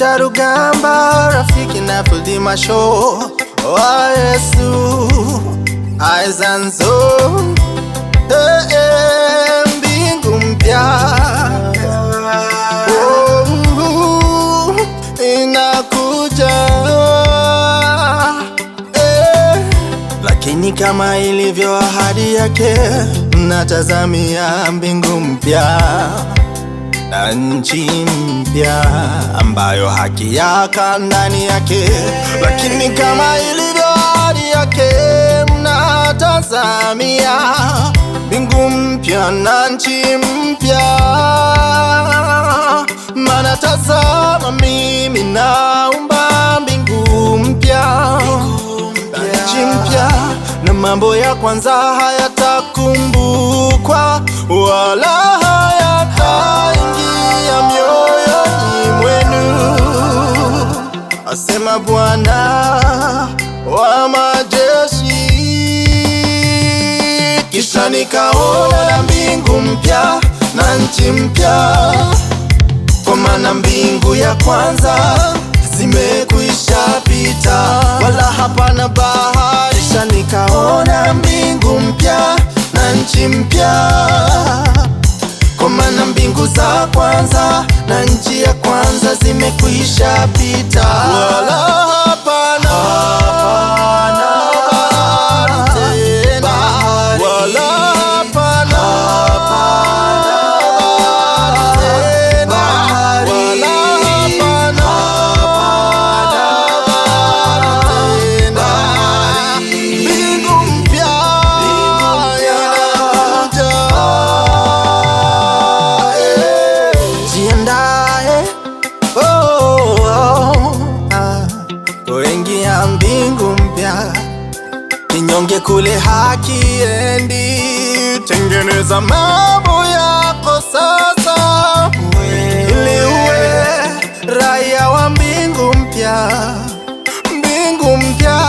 Charugamba rafiki na Fulima show wa Yesu aizanzo mbingu mpya inakuja lakini kama ilivyo ahadi yake natazamia mbingu mpya na nchi mpya ambayo haki yaka ndani yake. Lakini kama ilivyo ahadi yake mnatazamia mbingu mpya na nchi mpya, maana tazama mimi naumba mbingu mpya na nchi mpya, na mambo ya kwanza hayatakumbukwa wala hayataingia mioyoni mwenu, asema Bwana wa majeshi. Kisha nikaona mbingu mpya na nchi mpya, kwa maana mbingu ya kwanza zimekwisha pita, wala hapana bahari. Kisha nikaona mbingu mpya na nchi mpya, kwa maana mbingu za kwanza na nchi ya kwanza zimekwisha pita, wala hapana tena, wala hapana tena, wala hapana tena. Mbingu mpya inakuja, jiandae kuingia mbingu mpya. Kinyonge kule hakiendi, tengeneza mambo yako sasa ili uwe raia wa mbingu mpya. Mbingu mpya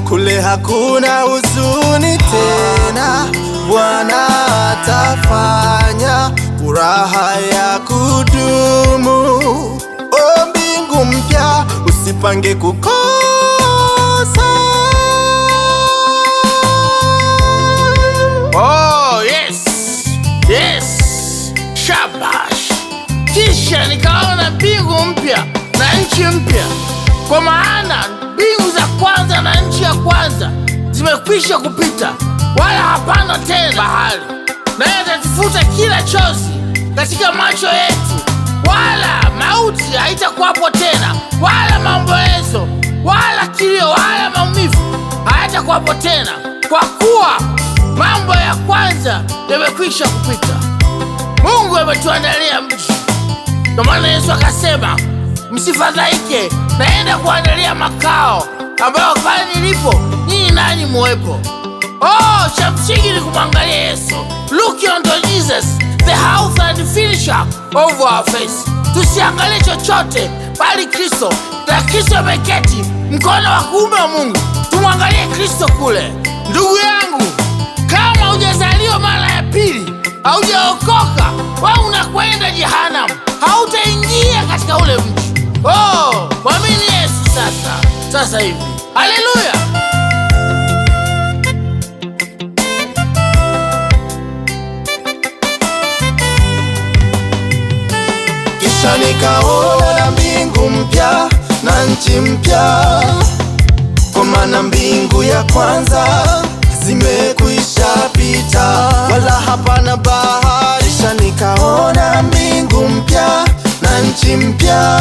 kule hakuna huzuni tena, Bwana atafanya furaha ya kudumu. O mbingu mpya usipange kukosa, oh yes, yes, shabash. Kisha nikaona mbingu mpya na nchi mpya, kwa maana mbingu za kwanza na nchi ya kwanza zimekwisha kupita, wala hapana tena bahari. Naye atatufuta kila chozi katika macho yetu, wala mauti haitakuwapo tena, wala maombolezo, wala kilio, wala maumivu hayatakuwapo tena, kwa kuwa mambo ya kwanza yamekwisha kupita. Mungu ametuandalia mji. Ndio maana Yesu akasema, msifadhaike, naenda kuandalia makao ambayo pale nilipo nyinyi nanyi muwepo. Oh, cha msingi ni kumwangalia Yesu. Look unto Jesus, the author and finisher of our faith. Tusiangalie chochote bali Kristo, na Kristo ameketi mkono wa kuume wa Mungu. Tumwangalie Kristo kule. Ndugu yangu, kama hujazaliwa mara ya pili, haujaokoka, wewe unakwenda jehanamu, hautaingia katika ule mji. Oh, mwamini Yesu sasa hivi. Haleluya! Kisha nikaona mbingu mpya na nchi mpya, kwa maana mbingu ya kwanza zimekwisha pita, wala hapana bahari. Kisha nikaona mbingu mpya na nchi mpya,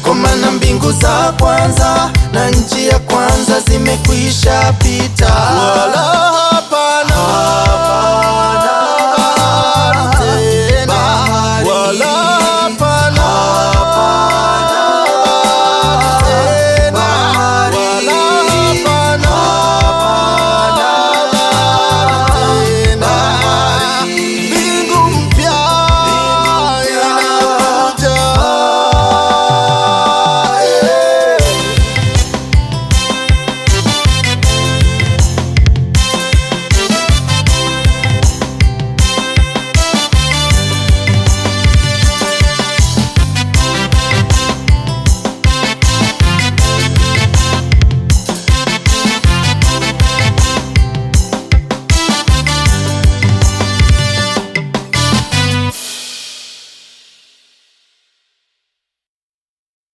kwa maana mbingu za kwanza na nchi ya kwanza zimekwisha pita, wala